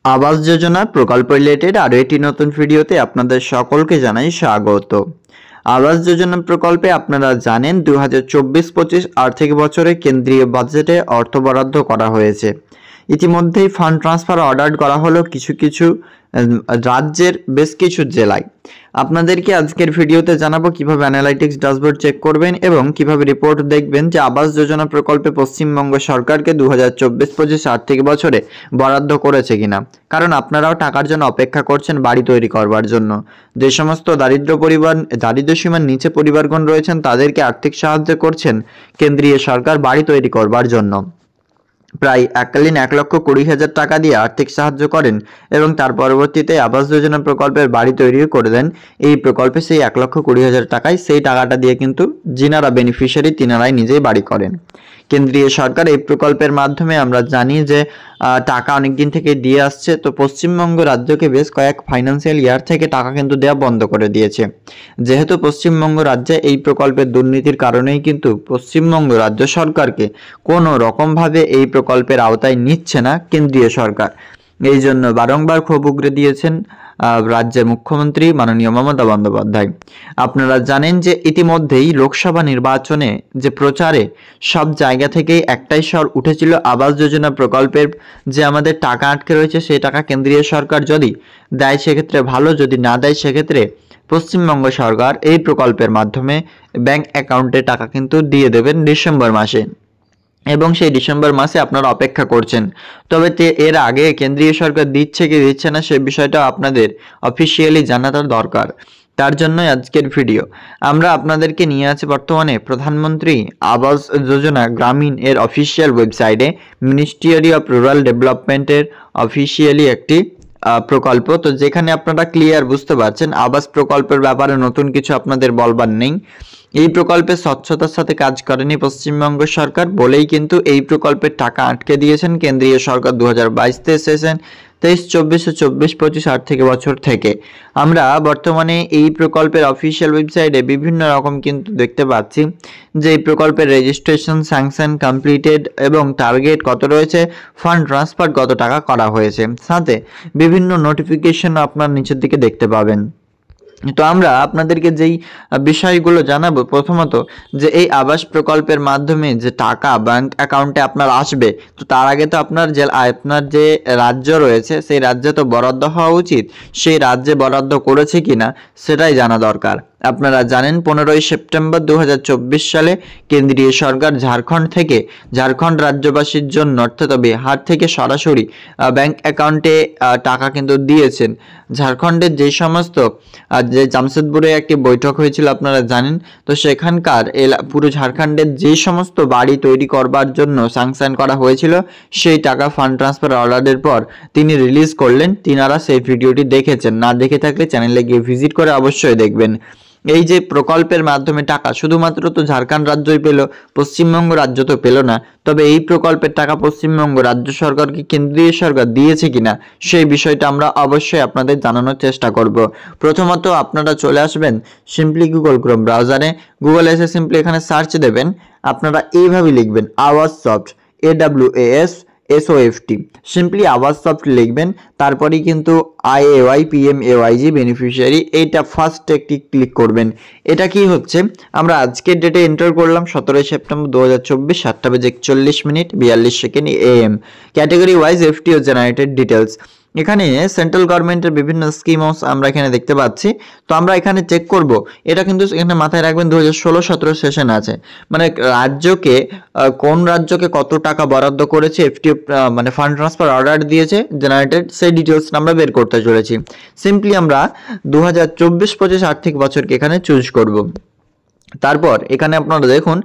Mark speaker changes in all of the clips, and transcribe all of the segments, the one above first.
Speaker 1: আবাস যোজনা প্রকল্প রিলেটেড আরও একটি নতুন ভিডিওতে আপনাদের সকলকে জানাই স্বাগত। আবাস যোজনা প্রকল্পে আপনারা জানেন 2024-25 আর্থিক বছরে কেন্দ্রীয় বাজেটে অর্থ বরাদ্দ করা হয়েছে। ইতিমধ্যেই ফান্ড ট্রান্সফার অর্ডার করা হলো কিছু কিছু রাজ্যের বেশ কিছু জেলায়। আপনাদেরকে আজকের ভিডিওতে জানাবো কিভাবে অ্যানালাইটিক্স ড্যাশবোর্ড চেক করবেন এবং কিভাবে রিপোর্ট দেখবেন যে আবাস যোজনা প্রকল্পে পশ্চিমবঙ্গ সরকারকে 2024-25 আর্থিক বছরে বরাদ্দ করেছে কিনা। কারণ আপনারাও টাকার জন্য অপেক্ষা করছেন বাড়ি তৈরি করবার জন্য। যে সমস্ত দারিদ্র সীমার নিচে পরিবারগণ রয়েছেন তাদেরকে আর্থিক সাহায্য করছেন কেন্দ্রীয় সরকার বাড়ি তৈরি করবার জন্য। প্রায় এককালীন 1,20,000 টাকা দিয়ে আর্থিক সাহায্য করেন এবং তার পরবর্তীতে আবাস যোজনা প্রকল্পের বাড়ি তৈরিও করে দেন। এই প্রকল্পে সেই 1,20,000 টাকায় সেই টাকাটা দিয়ে কিন্তু যিনারা বেনিফিশিয়ারি তিনারাই নিজেই বাড়ি করেন। কেন্দ্রীয় সরকার এই প্রকল্পের মাধ্যমে আমরা জানি যে টাকা অনেক দিন থেকে দিয়ে আসছে। তো পশ্চিমবঙ্গ রাজ্যকে বেশ কয়েক ফাইন্যান্সিয়াল ইয়ার থেকে টাকা কিন্তু দেওয়া বন্ধ করে দিয়েছে। যেহেতু পশ্চিমবঙ্গ রাজ্যে এই প্রকল্পের দুর্নীতির কারণেই কিন্তু পশ্চিমবঙ্গ রাজ্য সরকারকে কোনো রকমভাবে এই প্রকল্পের আওতায় নিচ্ছে না কেন্দ্রীয় সরকার। এই জন্য বারংবার ক্ষোভ উগরে দিয়েছেন রাজ্যের মুখ্যমন্ত্রী মাননীয় মমতা বন্দ্যোপাধ্যায়। আপনারা জানেন যে ইতিমধ্যেই লোকসভা নির্বাচনে যে প্রচারে সব জায়গা থেকেই একটাই স্বর উঠেছিল আবাস যোজনা প্রকল্পের যে আমাদের টাকা আটকে রয়েছে সেই টাকা কেন্দ্রীয় সরকার যদি দেয় সেক্ষেত্রে ভালো, যদি না দেয় সেক্ষেত্রে পশ্চিমবঙ্গ সরকার এই প্রকল্পের মাধ্যমে ব্যাংক অ্যাকাউন্টে টাকা কিন্তু দিয়ে দেবেন ডিসেম্বর মাসে, এবং সেই ডিসেম্বর মাসে আপনারা অপেক্ষা করছেন। তবে এর আগে কেন্দ্রীয় সরকার দিচ্ছে কি দিচ্ছে না সে বিষয়টা আপনাদের অফিসিয়ালি জানাটা দরকার। তার জন্যই আজকের ভিডিও। আমরা আপনাদেরকে নিয়ে আছি বর্তমানে প্রধানমন্ত্রী আবাস যোজনা গ্রামীণ এর অফিসিয়াল ওয়েবসাইটে, মিনিস্ট্রি অফ রুরাল ডেভেলপমেন্টের অফিসিয়ালি একটি প্রকল্প। তো যেখানে আপনারা ক্লিয়ার বুঝতে পারছেন আবাস প্রকল্পের ব্যাপারে নতুন কিছু আপনাদের বলবার নেই। এই প্রকল্পে স্বচ্ছতার সাথে কাজ করেনি পশ্চিমবঙ্গ সরকার বলেই কিন্তু এই প্রকল্পের টাকা আটকে দিয়েছেন কেন্দ্রীয় সরকার 2022-23 সেশন, 23-24 ও 24-25 আর্থিক বছর থেকে। আমরা বর্তমানে এই প্রকল্পের অফিসিয়াল ওয়েবসাইটে বিভিন্ন রকম কিন্তু দেখতে পাচ্ছি যে এই প্রকল্পের রেজিস্ট্রেশন, স্যাংশন কমপ্লিটেড এবং টার্গেট কত রয়েছে, ফান্ড ট্রান্সফার কত টাকা করা হয়েছে, সাথে বিভিন্ন নোটিফিকেশন আপনার নিচের দিকে দেখতে পাবেন। তো আমরা আপনাদেরকে যেই বিষয়গুলো জানাবো, প্রথমত যে এই আবাস প্রকল্পের মাধ্যমে যে টাকা ব্যাংক অ্যাকাউন্টে আপনার আসবে, তো তার আগে তো আপনার যে রাজ্য রয়েছে সেই রাজ্যে তো বরাদ্দ হওয়া উচিত। সেই রাজ্যে বরাদ্দ করেছে কিনা সেটাই জানা দরকার। আপনারা জানেন 15ই সেপ্টেম্বর 2024 সালে কেন্দ্রীয় সরকার ঝাড়খণ্ড রাজ্যবাসীর জন্য অর্থাৎ বিহার থেকে সরাসরি ব্যাংক অ্যাকাউন্টে টাকা কিন্তু দিয়েছেন। ঝাড়খণ্ডের যে সমস্ত যে জামশেদপুরে একটি বৈঠক হয়েছিল আপনারা জানেন, তো সেখানকার পুরো ঝাড়খণ্ডের যে সমস্ত বাড়ি তৈরি করবার জন্য স্যাংশন করা হয়েছিল সেই টাকা ফান্ড ট্রান্সফার অর্ডারের পর তিনি রিলিজ করলেন। তিনারা সেই ভিডিওটি দেখেছেন, না দেখে থাকলে চ্যানেলে গিয়ে ভিজিট করে অবশ্যই দেখবেন। এই যে প্রকল্পের মাধ্যমে টাকা শুধুমাত্র তো ঝাড়খণ্ড রাজ্যই পেল, পশ্চিমবঙ্গ রাজ্য তো পেল না। তবে এই প্রকল্পের টাকা পশ্চিমবঙ্গ রাজ্য সরকারকে কেন্দ্রীয় সরকার দিয়েছে কিনা সেই বিষয়টা আমরা অবশ্যই আপনাদের জানানোর চেষ্টা করব। প্রথমত আপনারা চলে আসবেন সিম্পলি গুগল ক্রোম ব্রাউজারে। গুগলে এসে সিম্পলি এখানে সার্চ দেবেন। আপনারা এইভাবে লিখবেন আওয়াজ সফট, AWASSOFT, সিম্পলি আওয়াজ সফট লিখবেন। তারপরেই কিন্তু IAY PMAYG বেনিফিশিয়ারি, এইটা ফার্স্ট একটি ক্লিক করবেন। এটা কি হচ্ছে, আমরা আজকের ডেটে এন্টার করলাম 17 September 2024, 7:41 AM। Category wise FTO generated details. এখানে সেন্ট্রাল গভর্নমেন্টের বিভিন্ন স্কিমস আমরা এখানে দেখতে পাচ্ছি। তো আমরা এখানে চেক করব, এটা কিন্তু এখানে মাথায় রাখবেন 2016-17 সেশন আছে, মানে কোন রাজ্যকে কত টাকা বরাদ্দ করেছে FTO মানে ফান্ড ট্রান্সফার অর্ডার দিয়েছে জেনারেটেড, সেই ডিটেলস আমরা বের করতে চলেছি। সিম্পলি আমরা 2024-25 আর্থিক বছরকে এখানে চুজ করব। তারপর এখানে আপনারা দেখুন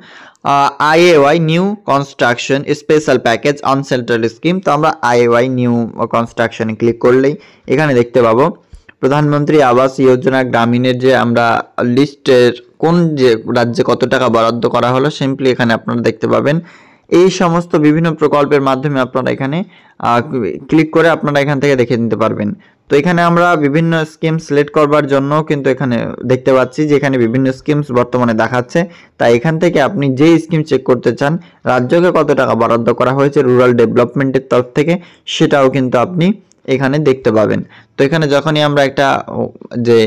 Speaker 1: IAY new construction special package on central scheme. তো আমরা IAY নিউ কনস্ট্রাকশনে ক্লিক করলেই এখানে দেখতে পাবো প্রধানমন্ত্রী আবাস যোজনা গ্রামীণের যে আমরা লিস্টের কোন যে রাজ্যে কত টাকা বরাদ্দ করা হলো সিম্পলি এখানে আপনারা দেখতে পাবেন। এই সমস্ত বিভিন্ন প্রকল্পের মাধ্যমে আপনারা এখানে ক্লিক করে আপনারা এখান থেকে দেখে নিতে পারবেন। তো এখানে আমরা বিভিন্ন স্কিম সিলেক্ট করবার জন্য কিন্তু এখানে দেখতে পাচ্ছি যে এখানে বিভিন্ন স্কিমস বর্তমানে দেখাচ্ছে। তাই এখান থেকে আপনি যে স্কিম চেক করতে চান, রাজ্যকে কত টাকা বরাদ্দ করা হয়েছে রুরাল ডেভেলপমেন্টের তরফ থেকে, সেটাও কিন্তু আপনি এখানে দেখতে পাবেন। তো এখানে যখনই আমরা একটা যে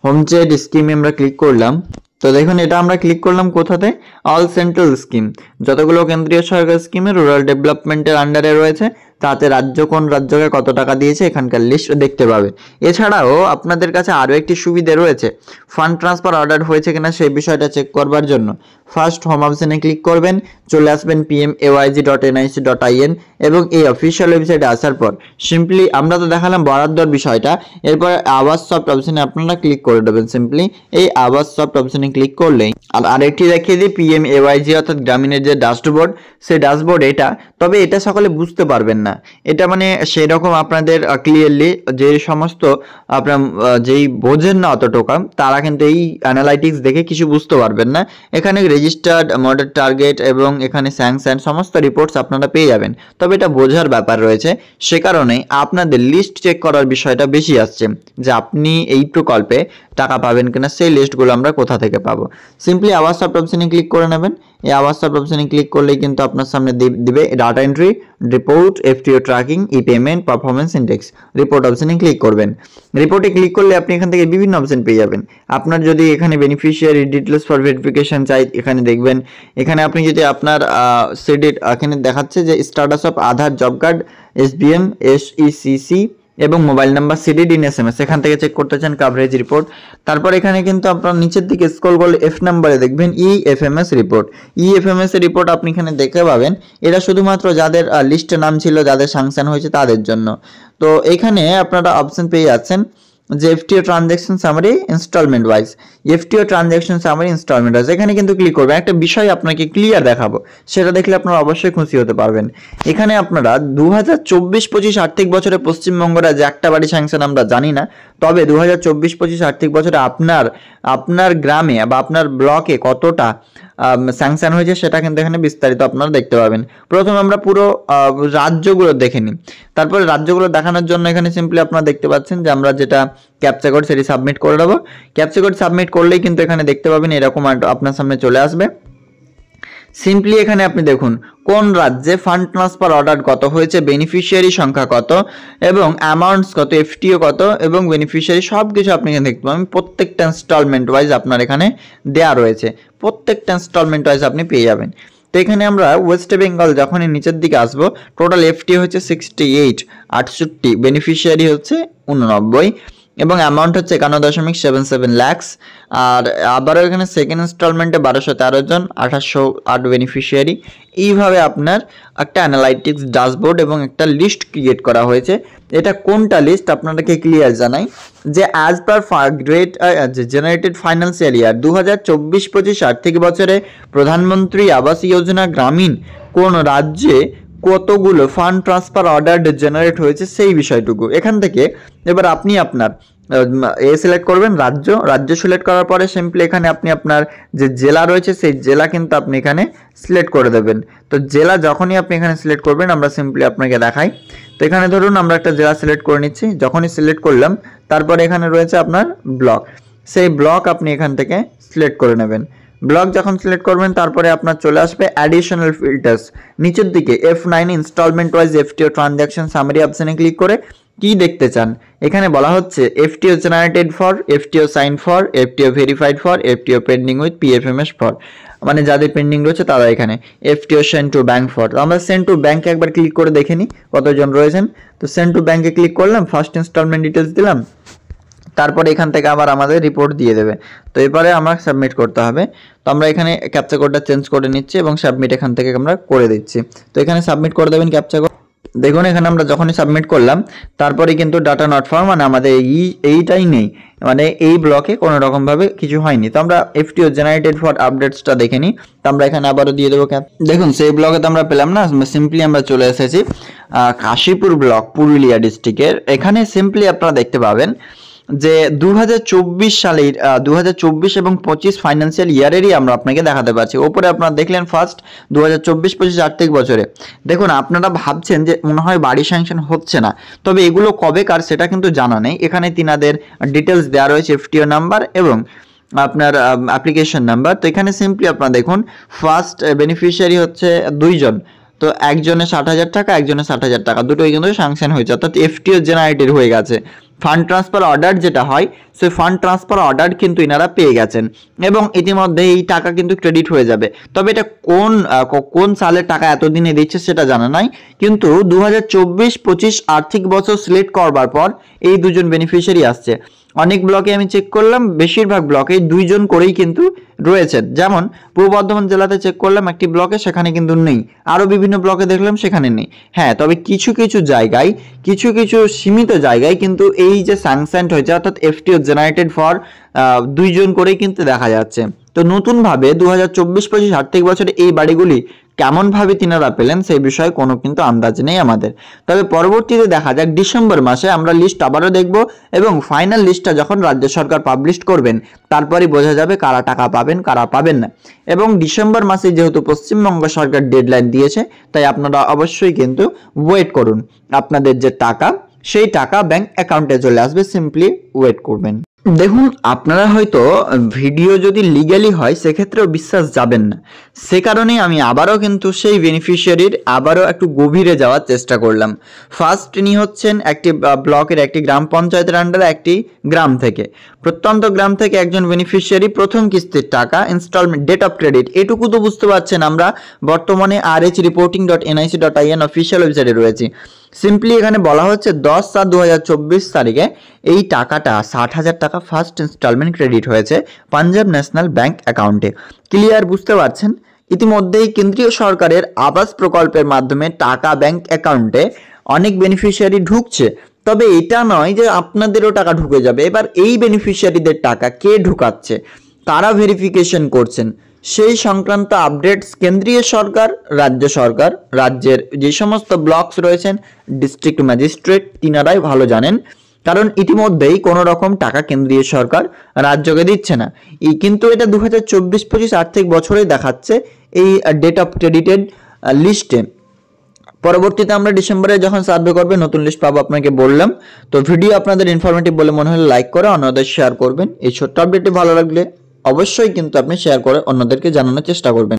Speaker 1: হোমচেড স্কিমে আমরা ক্লিক করলাম, তো দেখুন এটা আমরা ক্লিক করলাম কোথাতে, অল সেন্ট্রাল স্কিম, যতগুলো কেন্দ্রীয় সরকার স্কিমে রুরাল ডেভেলপমেন্টের আন্ডারে রয়েছে তাতে রাজ্য কোন রাজ্যকে কত টাকা দিয়েছে এখানকার লিস্ট দেখতে পাবেন। এছাড়াও আপনাদের কাছে আরও একটি সুবিধা রয়েছে, ফান্ড ট্রান্সফার অর্ডার হয়েছে কিনা সেই বিষয়টা চেক করবার জন্য ফার্স্ট হোম অপশনে ক্লিক করবেন, চলে আসবেন pmayg.nic.in এবং এই অফিসিয়াল ওয়েবসাইটে আসার পর সিম্পলি আমরা তো দেখালাম বরাদ্দর বিষয়টা, এরপর আওয়াজ সফট অপশনে আপনারা ক্লিক করে দেবেন। সিম্পলি এই আওয়াজ সফট অপশনে ক্লিক করলেই আর আরেকটি দেখিয়ে দিই PMAYG অর্থাৎ গ্রামীণের যে ড্যাশবোর্ড, সেই ড্যাশবোর্ড এটা, তবে এটা সকলে বুঝতে পারবেন না, এটা মানে সেই রকম আপনাদের ক্লিয়ারলি যে সমস্ত আপনার যেই বোঝেন না অতটুকু তারা কিন্তু এই অ্যানালাইটিক্স দেখে কিছু বুঝতে পারবেন না। এখানে রেজিস্টার্ড মডেল টার্গেট এবং এখানে স্যাংশন সমস্ত রিপোর্টস আপনারা পেয়ে যাবেন, তবে এটা বোঝার ব্যাপার রয়েছে, সে কারণে আপনাদের লিস্ট চেক করার বিষয়টা বেশি আসছে যে আপনি এই প্রকল্পে টাকা পাবেন কিনা, সেই লিস্টগুলো আমরা কোথা থেকে পাবো। সিম্পলি আওয়াজ সফট অপশনে ক্লিক করে নেবেন, এই আওয়াজ সফট অপশনে ক্লিক করলেই কিন্তু আপনার সামনে দিবে data entry, report, FTO tracking, ই পেমেন্ট, পারফরমেন্স ইন্ডেক্স। রিপোর্ট অপশনে ক্লিক করবেন, রিপোর্টে ক্লিক করলে আপনি এখান থেকে বিভিন্ন অপশন পেয়ে যাবেন। আপনার যদি এখানে বেনিফিশিয়ারি ডিটেলস ফর ভেরিফিকেশন চাই এখানে দেখবেন, এখানে আপনি যদি আপনার সিডিট এখানে দেখাচ্ছে যে status of Aadhaar, job card, SBM, SECC এবং মোবাইল নাম্বার, সিডিড ইন SMS এখান থেকে চেক করতে চান কভারেজ রিপোর্ট। তারপর এখানে কিন্তু আপনার নিচের দিকে স্ক্রল করলে F নাম্বারে দেখবেন EFMS রিপোর্ট। EFMS এর রিপোর্ট আপনি এখানে দেখতে পাবেন, এটা শুধুমাত্র যাদের লিস্টে নাম ছিল, যাদের স্যাংশন হয়েছে তাদের জন্য। তো এখানে আপনারা অপশন পেয়ে যাচ্ছেন যে FTO transaction summary installment wise, FTO transaction summary installment wise, এখানে কিন্তু ক্লিক করবেন। একটা বিষয় আপনাকে ক্লিয়ার দেখাবো, সেটা দেখলে আপনারা অবশ্যই খুশি হতে পারবেন। এখানে আপনারা 2024-25 আর্থিক বছরে পশ্চিমবঙ্গ রাজ্যে একটা বাড়ি স্যাংশন আমরা জানি না, তবে 2024-25 আর্থিক বছরে আপনার গ্রামে বা আপনার ব্লকে কতটা স্যাংশন হয়েছে সেটা কিন্তু এখানে বিস্তারিত আপনারা দেখতে পাবেন। প্রথমে আমরা পুরো রাজ্যগুলো দেখে নিই, তারপরে রাজ্যগুলো দেখানোর জন্য এখানে সিম্পলি আপনারা দেখতে পাচ্ছেন যে আমরা যেটা ক্যাপচা কোড সেটি সাবমিট করে দেবো। ক্যাপচা কোড সাবমিট করলেই কিন্তু এখানে দেখতে পাবেন এরকম আপনার সামনে চলে আসবে। সিম্পলি এখানে আপনি দেখুন কোন রাজ্যে ফান্ড ট্রান্সফার অর্ডার কত হয়েছে, বেনিফিশিয়ারি সংখ্যা কত এবং অ্যামাউন্টস কত, FTO কত এবং বেনিফিশিয়ারি সব কিছু আপনি এখানে দেখতে পাবেন। প্রত্যেকটা ইনস্টলমেন্ট ওয়াইজ আপনার এখানে দেয়া রয়েছে, প্রত্যেকটা ইনস্টলমেন্ট ওয়াইজ আপনি পেয়ে যাবেন। তো এখানে আমরা ওয়েস্ট বেঙ্গল যখনই নিচের দিকে আসবো, টোটাল FTO হচ্ছে 68, বেনিফিশিয়ারি হচ্ছে 89 এবং অ্যামাউন্ট হচ্ছে 51.77 লাখস। আর আবারও এখানে সেকেন্ড ইনস্টলমেন্টে 1213 জন, 2808 বেনিফিশিয়ারি। এইভাবে আপনার একটা অ্যানালাইটিক্স ড্যাশবোর্ড এবং একটা লিস্ট ক্রিয়েট করা হয়েছে। এটা কোনটা লিস্ট আপনাদেরকে ক্লিয়ার জানাই যে as per great generated financial year 2024-25 আর্থিক বছরে প্রধানমন্ত্রী আবাস যোজনা গ্রামীণ কোন রাজ্যে কতগুলো ফান্ড ট্রান্সফার অর্ডার জেনারেট হয়েছে সেই বিষয়টুকু এখান থেকে এবার আপনি আপনার সিলেক্ট করবেন, রাজ্য সিলেক্ট করার পরে সিম্পলি এখানে আপনি আপনার যে জেলা রয়েছে সেই জেলা কিন্তু আপনি এখানে সিলেক্ট করে দেবেন। তো জেলা যখনই আপনি এখানে সিলেক্ট করবেন আমরা সিম্পলি আপনাকে দেখাই। তো এখানে ধরুন আমরা একটা জেলা সিলেক্ট করে নিচ্ছি, যখনই সিলেক্ট করলাম তারপরে এখানে রয়েছে আপনার ব্লক, সেই ব্লক আপনি এখান থেকে সিলেক্ট করে নেবেন। ব্লক যখন সিলেক্ট করবেন তারপরে আপনার চলে আসবে অ্যাডিশনাল ফিল্টার্স, নিচের দিকে F9 installment wise FTO transaction summary অপশনে ক্লিক করে কি দেখতে চান এখানে বলা হচ্ছে FTO generated for, FTO sign for, FTO verified for, FTO pending with PFMS for, মানে যাদের পেন্ডিং রয়েছে তারা এখানে FTO send to bank for. আমরা সেন্ড টু ব্যাংকে একবার ক্লিক করে দেখে নিই কতজন রয়েছেন। তো সেন্ড টু ব্যাংকে ক্লিক করলাম, ফার্স্ট ইনস্টলমেন্ট ডিটেলস দিলাম, তারপরে এখান থেকে আবার আমাদের রিপোর্ট দিয়ে দেবে। তো এবারে আমরা সাবমিট করতে হবে। তো আমরা এখানে ক্যাপচা কোডটা চেঞ্জ করে নিচ্ছি এবং সাবমিট এখান থেকে আমরা করে দিচ্ছি। তো এখানে সাবমিট করে দেবেন ক্যাপচা কোড। দেখুন এখানে আমরা যখনই সাবমিট করলাম তারপরে কিন্তু ডাটা নট ফাউন্ড, মানে আমাদের এইটাই নেই, মানে এই ব্লকে কোনো রকমভাবে কিছু হয়নি। তো আমরা FTO জেনারেটেড ফর আপডেটসটা দেখে নিই। তো আমরা এখানে আবারও দিয়ে দেবো ক্যাপ। দেখুন সেই ব্লকে তো আমরা পেলাম না, সিম্পলি আমরা চলে এসেছি কাশীপুর ব্লক, পুরুলিয়া ডিস্ট্রিক্টের। এখানে সিম্পলি আপনারা দেখতে পাবেন যে 2024 সালের 2024 এবং 25 ফাইন্যান্সিয়াল ইয়ারেরই আমরা আপনাকে দেখাতে পাচ্ছি। ওপরে আপনারা দেখলেন ফার্স্ট 2024-25 আর্থিক বছরে। দেখুন আপনারা ভাবছেন যে মনে হয় বাড়ি স্যাংশন হচ্ছে না, তবে এগুলো কবে কার সেটা কিন্তু জানা নেই। এখানে তিনাদের ডিটেলস দেওয়া রয়েছে, FTO নাম্বার এবং আপনার অ্যাপ্লিকেশন নাম্বার। তো এখানে সিম্পলি আপনারা দেখুন ফার্স্ট বেনিফিশিয়ারি হচ্ছে 2 জন, তো একজনে 60,000 টাকা, একজনে 60,000 টাকা, দুটোই কিন্তু স্যাংশন হয়েছে, অর্থাৎ এফটিও জেনারেটেড হয়ে গেছে। ফান্ড ট্রান্সফার অর্ডার যেটা হয়, সেই ফান্ড ট্রান্সফার অর্ডার কিন্তু এনারা পেয়ে গেছেন এবং ইতিমধ্যে এই টাকা কিন্তু ক্রেডিট হয়ে যাবে। তবে এটা কোন সালের টাকা এতদিনে দিচ্ছে সেটা জানা নাই, কিন্তু 2024-25 আর্থিক বছর সিলেক্ট করবার পর এই দুজন বেনিফিশিয়ারি আসছে। অনেক ব্লকে আমি চেক করলাম, বেশিরভাগ ব্লকে 2 জন করেই কিন্তু রয়েছেন। যেমন পূর্ব বর্ধমান জেলাতে চেক করলাম একটি ব্লকে, সেখানে কিন্তু নেই। আরও বিভিন্ন ব্লকে দেখলাম সেখানে নেই। হ্যাঁ, তবে কিছু কিছু জায়গায়, কিছু কিছু সীমিত জায়গায় কিন্তু এই যে স্যাংশন হয়েছে, অর্থাৎ এফটিও জেনারেটেড ফর 2 জন করেই কিন্তু দেখা যাচ্ছে। তো নতুনভাবে 2024-25 আর্থিক বছরে এই বাড়িগুলি কেমনভাবে তিনারা পেলেন সেই বিষয়ে কোনো কিন্তু আন্দাজ নেই আমাদের। তবে পরবর্তীতে দেখা যাক, ডিসেম্বর মাসে আমরা লিস্ট আবারও দেখব এবং ফাইনাল লিস্টটা যখন রাজ্য সরকার পাবলিশ করবেন তারপরই বোঝা যাবে কারা টাকা পাবেন কারা পাবেন না। এবং ডিসেম্বর মাসে যেহেতু পশ্চিমবঙ্গ সরকার ডেডলাইন দিয়েছে, তাই আপনারা অবশ্যই কিন্তু ওয়েট করুন। আপনাদের যে টাকা, সেই টাকা ব্যাংক অ্যাকাউন্টে চলে আসবে, সিম্পলি ওয়েট করবেন। দেখুন, আপনারা হয়তো ভিডিও যদি লিগ্যালি হয় সেক্ষেত্রেও বিশ্বাস যাবেন না, সে কারণেই আমি আবারও কিন্তু সেই বেনিফিশিয়ারির আবারও একটু গভীরে যাওয়ার চেষ্টা করলাম। ফার্স্ট ইনি হচ্ছেন একটি ব্লকের একটি গ্রাম পঞ্চায়েতের আন্ডারে একটি গ্রাম থেকে, প্রত্যন্ত গ্রাম থেকে একজন বেনিফিশিয়ারি প্রথম কিস্তির টাকা ইনস্টলমেন্ট ডেট অফ ক্রেডিট, এটুকু তো বুঝতে পারছেন। আমরা বর্তমানে rhreporting.nic.in অফিসিয়াল ওয়েবসাইটে রয়েছি। সিম্পলি এখানে বলা হচ্ছে 10/7/2024 তারিখে এই টাকাটা 60,000 টাকা ফার্স্ট ইনস্টলমেন্ট ক্রেডিট হয়েছে পাঞ্জাব ন্যাশনাল ব্যাংক অ্যাকাউন্টে। ক্লিয়ার বুঝতে পারছেন? ইতিমধ্যেই কেন্দ্রীয় সরকারের আবাস প্রকল্পের মাধ্যমে টাকা ব্যাংক অ্যাকাউন্টে অনেক বেনিফিশিয়ারি ঢুকছে, তবে এটা নয় যে আপনাদেরও টাকা ঢুকে যাবে। এবার এই বেনিফিশিয়ারিদের টাকা কে ঢুকাচ্ছে, কারা ভেরিফিকেশন করছেন, সেই সংক্রান্ত আপডেটস কেন্দ্রীয় সরকার, রাজ্য সরকার, রাজ্যের যে সমস্ত ব্লকস রয়েছেন, ডিস্ট্রিক্ট ম্যাজিস্ট্রেট, তিনারাই ভালো জানেন। কারণ ইতিমধ্যেই কোনো রকম টাকা কেন্দ্রীয় সরকার রাজ্যকে দিচ্ছে না। কিন্তু এটা 2024-25 আর্থিক বছরে দেখাচ্ছে এই ডেট অফ ক্রেডিটেড লিস্টে। পরবর্তীতে আমরা ডিসেম্বরে যখন সার্ভে করবে নতুন লিস্ট পাবো, আপনাকে বললাম। তো ভিডিও আপনাদের ইনফরমেটিভ বলে মনে হলে লাইক করে অন্যদের শেয়ার করবেন। এই ছোট্ট আপডেটটি ভালো লাগলে অবশ্যই কিন্তু আপনি শেয়ার করে অন্যদেরকে জানানোর চেষ্টা করবেন।